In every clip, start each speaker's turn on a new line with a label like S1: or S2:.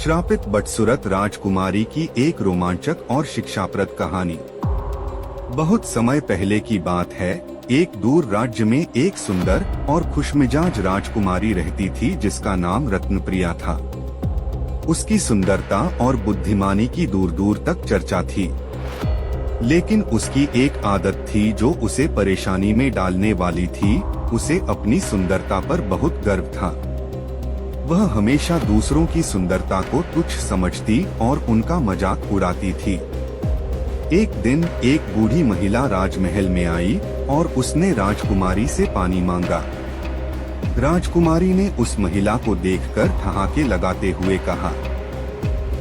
S1: श्रापित बदसूरत राजकुमारी की एक रोमांचक और शिक्षाप्रद कहानी। बहुत समय पहले की बात है। एक दूर राज्य में एक सुंदर और खुशमिजाज राजकुमारी रहती थी जिसका नाम रत्नप्रिया था। उसकी सुंदरता और बुद्धिमानी की दूर दूर तक चर्चा थी, लेकिन उसकी एक आदत थी जो उसे परेशानी में डालने वाली थी। उसे अपनी सुंदरता पर बहुत गर्व था। वह हमेशा दूसरों की सुंदरता को तुच्छ समझती और उनका मजाक उड़ाती थी। एक दिन एक बूढ़ी महिला राजमहल में आई और उसने राजकुमारी से पानी मांगा। राजकुमारी ने उस महिला को देखकर ठहाके लगाते हुए कहा,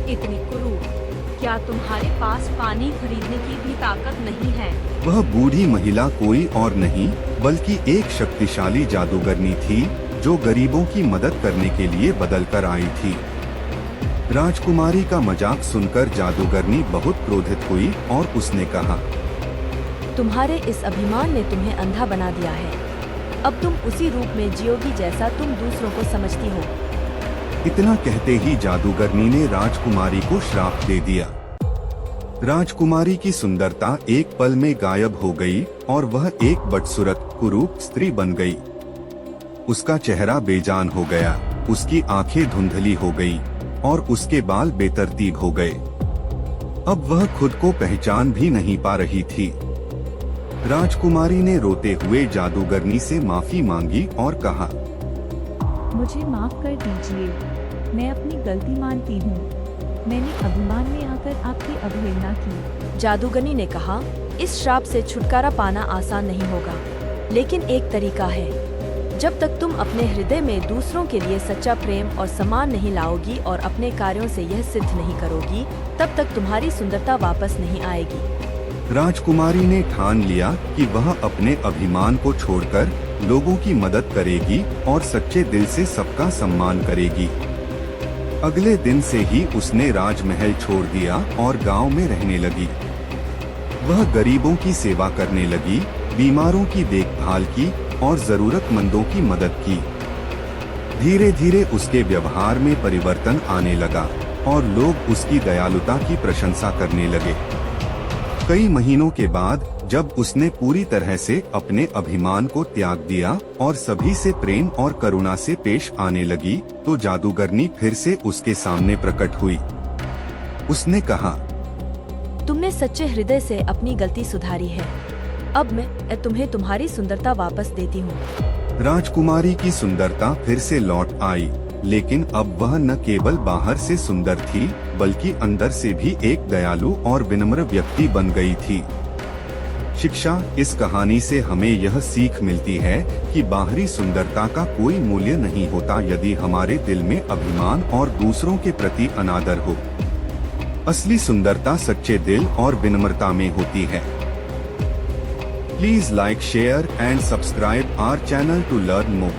S2: इतनी कुरूप, क्या तुम्हारे पास पानी खरीदने की भी ताकत नहीं है?
S1: वह बूढ़ी महिला कोई और नहीं बल्कि एक शक्तिशाली जादूगरनी थी जो गरीबों की मदद करने के लिए बदल कर आई थी। राजकुमारी का मजाक सुनकर जादूगरनी बहुत क्रोधित हुई और उसने कहा,
S2: तुम्हारे इस अभिमान ने तुम्हें अंधा बना दिया है। अब तुम उसी रूप में जियोगी जैसा तुम दूसरों को समझती हो।
S1: इतना कहते ही जादूगरनी ने राजकुमारी को श्राप दे दिया। राजकुमारी की सुंदरता एक पल में गायब हो गई और वह एक बदसूरत कुरूप स्त्री बन गई। उसका चेहरा बेजान हो गया, उसकी आंखें धुंधली हो गई और उसके बाल बेतरतीब हो गए। अब वह खुद को पहचान भी नहीं पा रही थी। राजकुमारी ने रोते हुए जादूगरनी से माफी मांगी और कहा,
S3: मुझे माफ कर दीजिए, मैं अपनी गलती मानती हूँ। मैंने अभिमान में आकर आपकी अवहेलना की।
S2: जादूगरनी ने कहा, इस श्राप से छुटकारा पाना आसान नहीं होगा, लेकिन एक तरीका है। जब तक तुम अपने हृदय में दूसरों के लिए सच्चा प्रेम और सम्मान नहीं लाओगी और अपने कार्यों से यह सिद्ध नहीं करोगी, तब तक तुम्हारी सुंदरता वापस नहीं आएगी।
S1: राजकुमारी ने ठान लिया कि वह अपने अभिमान को छोड़कर लोगों की मदद करेगी और सच्चे दिल से सबका सम्मान करेगी। अगले दिन से ही उसने राजमहल छोड़ दिया और गांव में रहने लगी। वह गरीबों की सेवा करने लगी, बीमारों की देखभाल की और जरूरतमंदों की मदद की। धीरे धीरे उसके व्यवहार में परिवर्तन आने लगा और लोग उसकी दयालुता की प्रशंसा करने लगे। कई महीनों के बाद जब उसने पूरी तरह से अपने अभिमान को त्याग दिया और सभी से प्रेम और करुणा से पेश आने लगी, तो जादूगरनी फिर से उसके सामने प्रकट हुई। उसने कहा,
S2: तुमने सच्चे हृदय से अपनी गलती सुधारी है। अब मैं तुम्हें तुम्हारी सुंदरता वापस देती हूँ।
S1: राजकुमारी की सुंदरता फिर से लौट आई, लेकिन अब वह न केवल बाहर से सुंदर थी बल्कि अंदर से भी एक दयालु और विनम्र व्यक्ति बन गई थी। शिक्षा, इस कहानी से हमें यह सीख मिलती है कि बाहरी सुंदरता का कोई मूल्य नहीं होता यदि हमारे दिल में अभिमान और दूसरों के प्रति अनादर हो। असली सुंदरता सच्चे दिल और विनम्रता में होती है। Please like, share and subscribe our channel to learn more.